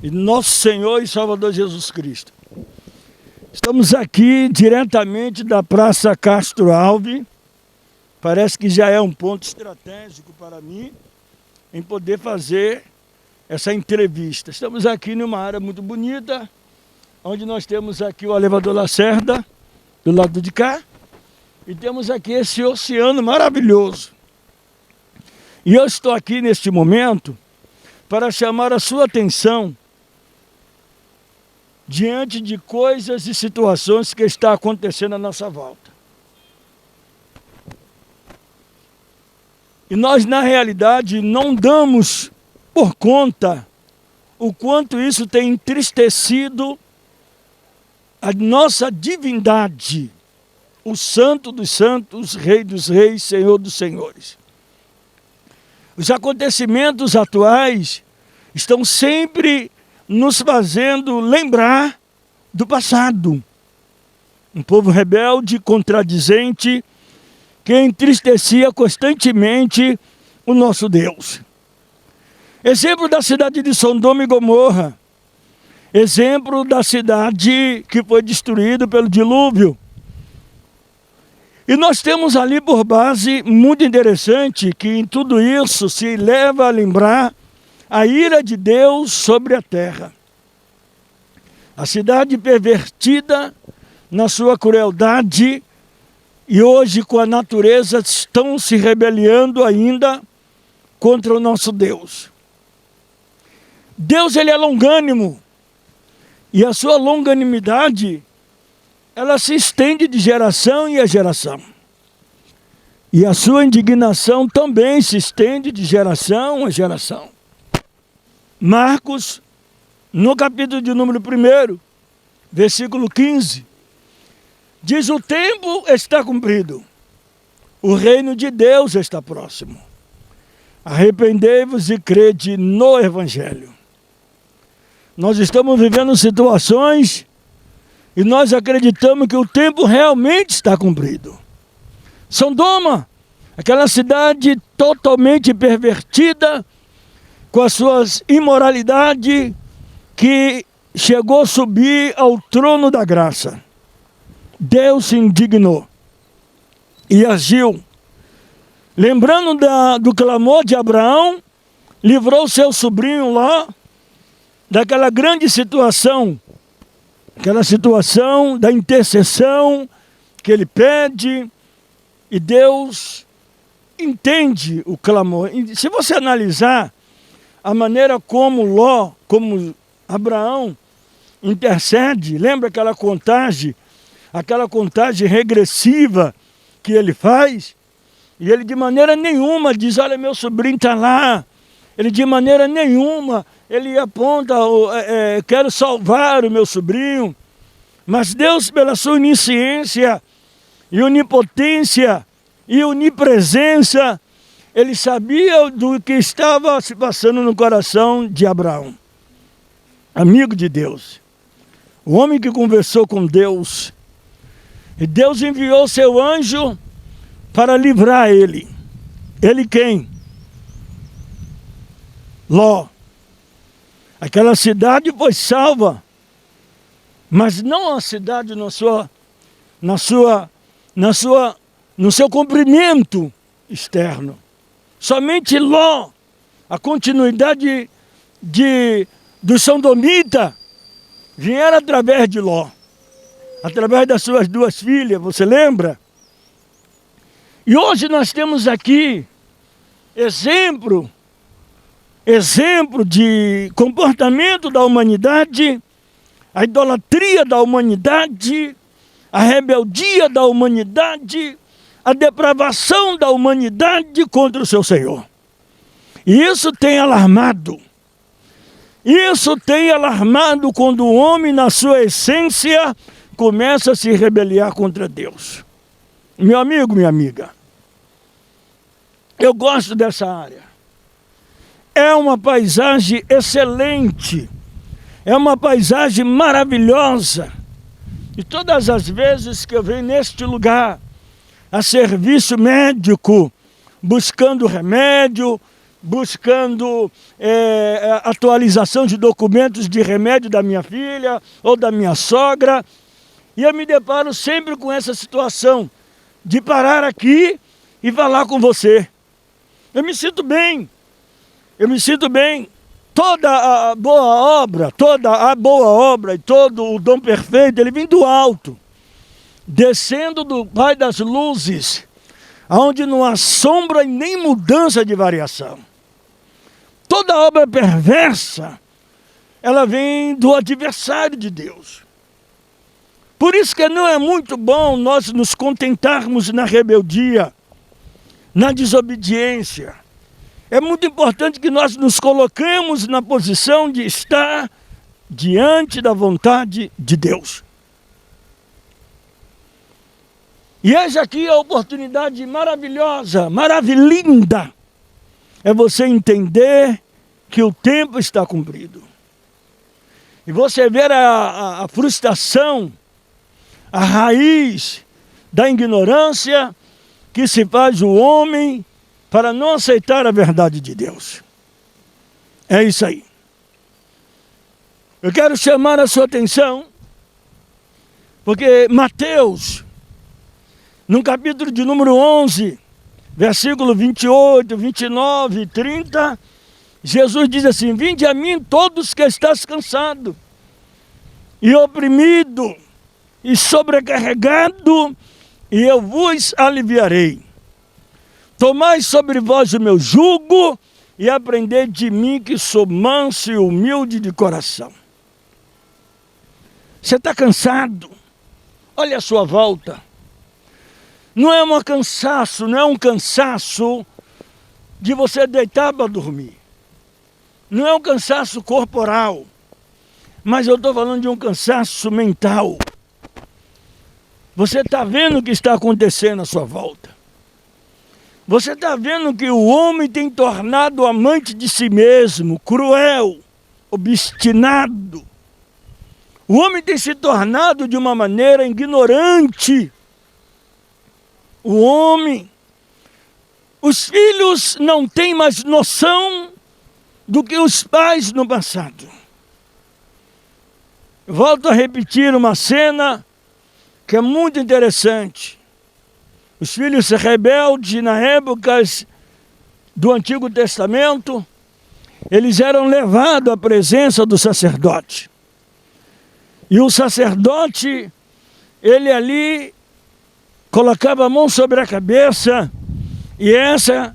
e nosso Senhor e Salvador Jesus Cristo. Estamos aqui diretamente da Praça Castro Alves. Parece que já é um ponto estratégico para mim em poder fazer essa entrevista. Estamos aqui numa área muito bonita, onde nós temos aqui o elevador Lacerda, do lado de cá, e temos aqui esse oceano maravilhoso. E eu estou aqui neste momento para chamar a sua atenção diante de coisas e situações que estão acontecendo à nossa volta. E nós, na realidade, não damos por conta o quanto isso tem entristecido a nossa divindade, o Santo dos Santos, Rei dos Reis, Senhor dos Senhores. Os acontecimentos atuais estão sempre nos fazendo lembrar do passado. Um povo rebelde, contradizente, que entristecia constantemente o nosso Deus. Exemplo da cidade de Sodoma e Gomorra. Exemplo da cidade que foi destruída pelo dilúvio. E nós temos ali por base muito interessante que em tudo isso se leva a lembrar a ira de Deus sobre a terra. A cidade pervertida na sua crueldade e hoje com a natureza estão se rebelando ainda contra o nosso Deus. Deus, ele é longânimo e a sua longanimidade ela se estende de geração em geração. E a sua indignação também se estende de geração a geração. Marcos, no capítulo de número 1, versículo 15, diz: o tempo está cumprido, o reino de Deus está próximo. Arrependei-vos e crede no Evangelho. Nós estamos vivendo situações e nós acreditamos que o tempo realmente está cumprido. Sodoma, aquela cidade totalmente pervertida, com as suas imoralidades, que chegou a subir ao trono da graça. Deus se indignou e agiu. Lembrando do clamor de Abraão, livrou seu sobrinho Ló daquela grande situação, aquela situação da intercessão que ele pede, e Deus entende o clamor. E se você analisar a maneira como Ló, como Abraão intercede, lembra aquela contagem regressiva que ele faz? E ele de maneira nenhuma diz: olha, meu sobrinho está lá. Ele de maneira nenhuma, ele aponta, quero salvar o meu sobrinho. Mas Deus, pela sua onisciência e onipotência e onipresença, ele sabia do que estava se passando no coração de Abraão. Amigo de Deus, o homem que conversou com Deus, e Deus enviou seu anjo para livrar ele. Ele quem? Ló. Aquela cidade foi salva, mas não a cidade no seu comprimento externo. Somente Ló, a continuidade do sodomita, vieram através de Ló, através das suas duas filhas, você lembra? E hoje nós temos aqui exemplo de comportamento da humanidade, a idolatria da humanidade, a rebeldia da humanidade, a depravação da humanidade contra o seu Senhor. E isso tem alarmado. Isso tem alarmado quando o homem, na sua essência, começa a se rebeliar contra Deus. Meu amigo, minha amiga, eu gosto dessa área. É uma paisagem excelente. É uma paisagem maravilhosa. E todas as vezes que eu venho neste lugar, a serviço médico, buscando remédio, buscando atualização de documentos de remédio da minha filha ou da minha sogra. E eu me deparo sempre com essa situação de parar aqui e falar com você. Eu me sinto bem. Toda a boa obra e todo o dom perfeito, ele vem do alto, descendo do Pai das luzes, onde não há sombra e nem mudança de variação. Toda obra perversa, ela vem do adversário de Deus. Por isso que não é muito bom nós nos contentarmos na rebeldia, na desobediência. É muito importante que nós nos coloquemos na posição de estar diante da vontade de Deus. E eis aqui a oportunidade maravilhosa, maravilhinda, é você entender que o tempo está cumprido. E você ver a frustração, a raiz da ignorância que se faz o homem para não aceitar a verdade de Deus. É isso aí. Eu quero chamar a sua atenção, porque Mateus, no capítulo de número 11, versículo 28, 29 e 30, Jesus diz assim: vinde a mim todos que estáis cansados e oprimido e sobrecarregado, e eu vos aliviarei. Tomai sobre vós o meu jugo e aprendei de mim, que sou manso e humilde de coração. Você está cansado? Olha a sua volta. Não é um cansaço de você deitar para dormir. Não é um cansaço corporal. Mas eu estou falando de um cansaço mental. Você está vendo o que está acontecendo à sua volta. Você está vendo que o homem tem tornado amante de si mesmo, cruel, obstinado. O homem tem se tornado de uma maneira ignorante. Os filhos não têm mais noção do que os pais no passado. Volto a repetir uma cena que é muito interessante. Os filhos rebeldes, na época do Antigo Testamento, eles eram levados à presença do sacerdote. E o sacerdote, ele ali colocava a mão sobre a cabeça, e essa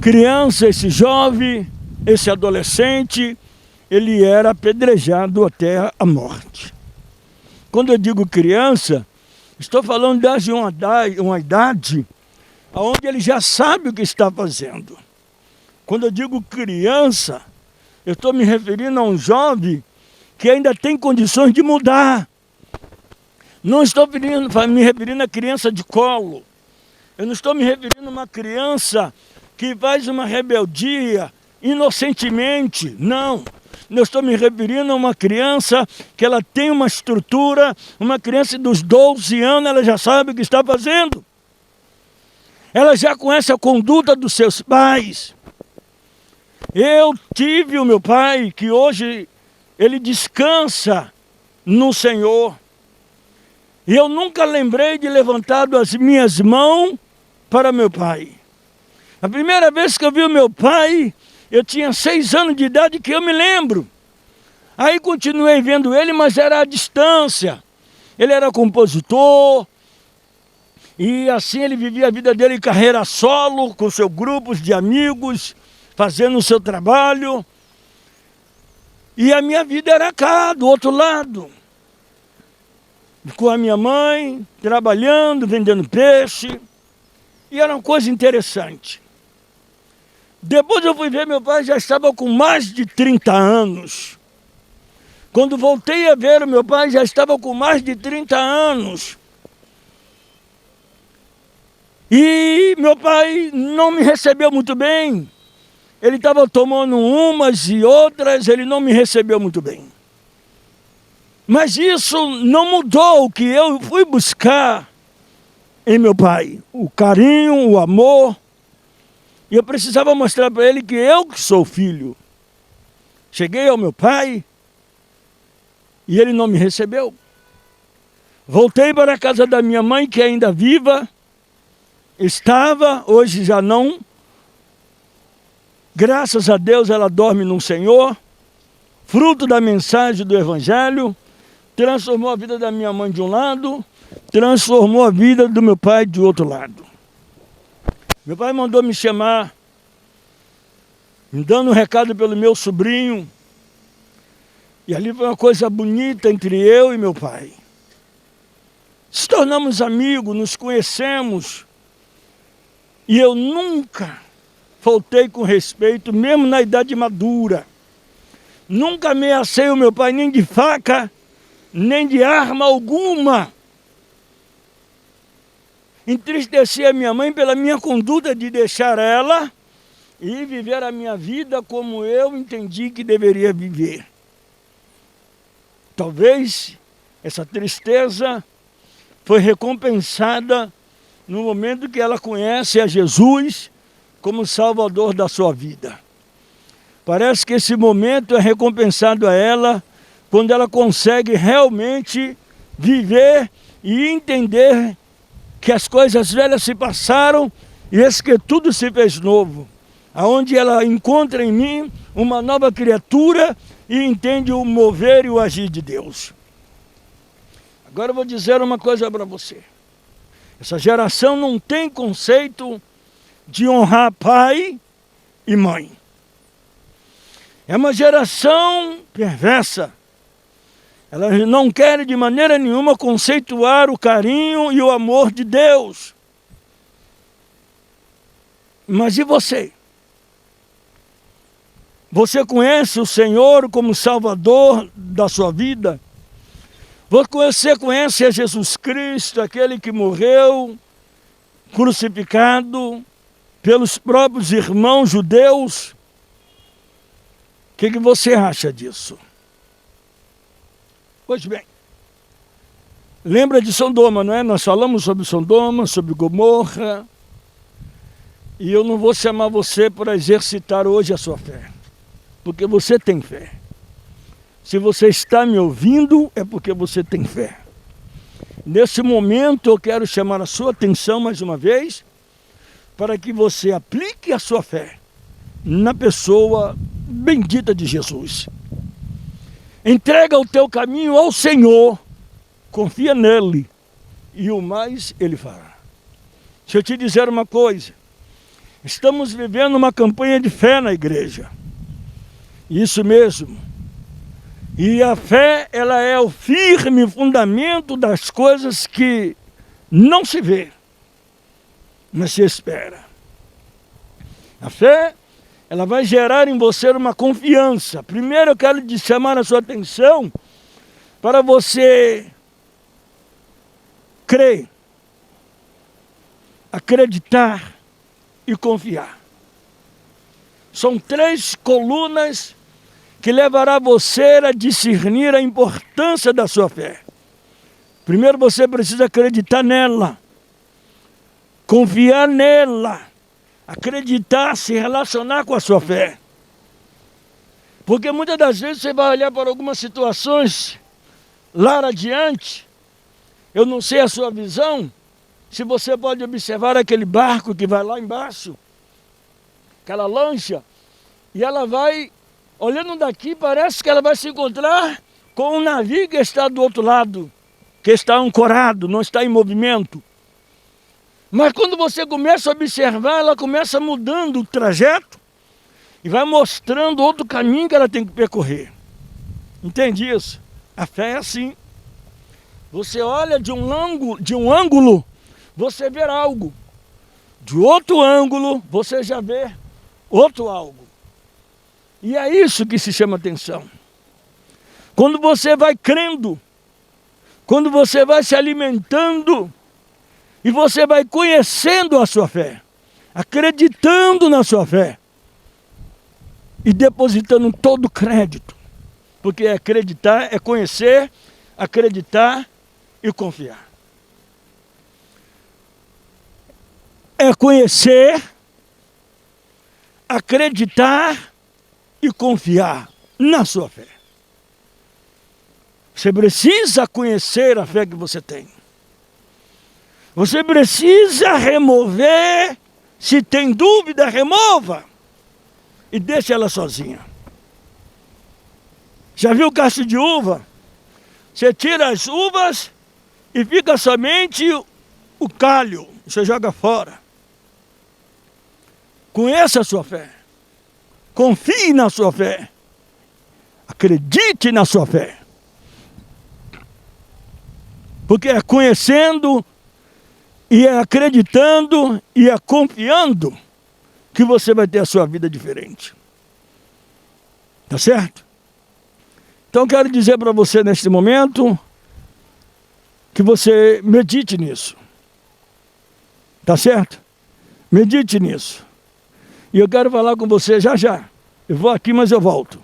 criança, esse jovem, esse adolescente, ele era apedrejado até a morte. Quando eu digo criança, estou falando de uma idade onde ele já sabe o que está fazendo. Quando eu digo criança, eu estou me referindo a um jovem que ainda tem condições de mudar. Não estou me referindo a criança de colo. Eu não estou me referindo a uma criança que faz uma rebeldia inocentemente. Não. Eu estou me referindo a uma criança que ela tem uma estrutura, uma criança dos 12 anos, ela já sabe o que está fazendo. Ela já conhece a conduta dos seus pais. Eu tive o meu pai, que hoje ele descansa no Senhor. E eu nunca lembrei de levantar as minhas mãos para meu pai. A primeira vez que eu vi o meu pai, eu tinha 6 anos de idade, que eu me lembro. Aí continuei vendo ele, mas era à distância. Ele era compositor. E assim ele vivia a vida dele em carreira solo, com seus grupos de amigos, fazendo o seu trabalho. E a minha vida era cá, do outro lado. Com a minha mãe, trabalhando, vendendo peixe. E era uma coisa interessante. Depois eu fui ver, meu pai já estava com mais de 30 anos. Quando voltei a ver, o meu pai já estava com mais de 30 anos. E meu pai não me recebeu muito bem. Ele estava tomando umas e outras, ele não me recebeu muito bem. Mas isso não mudou o que eu fui buscar em meu pai. O carinho, o amor. E eu precisava mostrar para ele que eu que sou filho. Cheguei ao meu pai e ele não me recebeu. Voltei para a casa da minha mãe, que ainda viva, estava, hoje já não. Graças a Deus ela dorme no Senhor, fruto da mensagem do Evangelho, transformou a vida da minha mãe de um lado, transformou a vida do meu pai de outro lado. Meu pai mandou me chamar, me dando um recado pelo meu sobrinho, e ali foi uma coisa bonita entre eu e meu pai. Se tornamos amigos, nos conhecemos, e eu nunca faltei com respeito, mesmo na idade madura. Nunca ameacei o meu pai nem de faca, nem de arma alguma. Entristeci a minha mãe pela minha conduta de deixar ela e viver a minha vida como eu entendi que deveria viver. Talvez essa tristeza foi recompensada no momento que ela conhece a Jesus como Salvador da sua vida. Parece que esse momento é recompensado a ela quando ela consegue realmente viver e entender que as coisas velhas se passaram e eis que tudo se fez novo. Aonde ela encontra em mim uma nova criatura e entende o mover e o agir de Deus. Agora eu vou dizer uma coisa para você. Essa geração não tem conceito de honrar pai e mãe. É uma geração perversa. Elas não querem de maneira nenhuma conceituar o carinho e o amor de Deus. Mas e você? Você conhece o Senhor como Salvador da sua vida? Você conhece a Jesus Cristo, aquele que morreu, crucificado pelos próprios irmãos judeus? O que você acha disso? Pois bem, lembra de Sodoma, não é? Nós falamos sobre Sodoma, sobre Gomorra, e eu não vou chamar você para exercitar hoje a sua fé, porque você tem fé. Se você está me ouvindo, é porque você tem fé. Nesse momento eu quero chamar a sua atenção mais uma vez, para que você aplique a sua fé na pessoa bendita de Jesus. Entrega o teu caminho ao Senhor, confia nele, e o mais ele fará. Deixa eu te dizer uma coisa, estamos vivendo uma campanha de fé na igreja, isso mesmo, e a fé, ela é o firme fundamento das coisas que não se vê, mas se espera. A fé, ela vai gerar em você uma confiança. Primeiro eu quero te chamar a sua atenção para você crer, acreditar e confiar. São 3 colunas que levará você a discernir a importância da sua fé. Primeiro você precisa acreditar nela, confiar nela, acreditar, se relacionar com a sua fé. Porque muitas das vezes você vai olhar para algumas situações lá adiante, eu não sei a sua visão, se você pode observar aquele barco que vai lá embaixo, aquela lancha, e ela vai, olhando daqui, parece que ela vai se encontrar com um navio que está do outro lado, que está ancorado, não está em movimento. Mas quando você começa a observar, ela começa mudando o trajeto e vai mostrando outro caminho que ela tem que percorrer. Entende isso? A fé é assim. Você olha de um ângulo, você vê algo. De outro ângulo, você já vê outro algo. E é isso que se chama atenção. Quando você vai crendo, quando você vai se alimentando, e você vai conhecendo a sua fé, acreditando na sua fé e depositando todo o crédito. Porque acreditar é conhecer, acreditar e confiar. É conhecer, acreditar e confiar na sua fé. Você precisa conhecer a fé que você tem. Você precisa remover, se tem dúvida, remova. E deixa ela sozinha. Já viu o cacho de uva? Você tira as uvas e fica somente o calho. Você joga fora. Conheça a sua fé. Confie na sua fé. Acredite na sua fé. Porque é conhecendo, e é acreditando, e é confiando que você vai ter a sua vida diferente. Tá certo? Então quero dizer para você neste momento que você medite nisso. Tá certo? Medite nisso. E eu quero falar com você já já. Eu vou aqui, mas eu volto.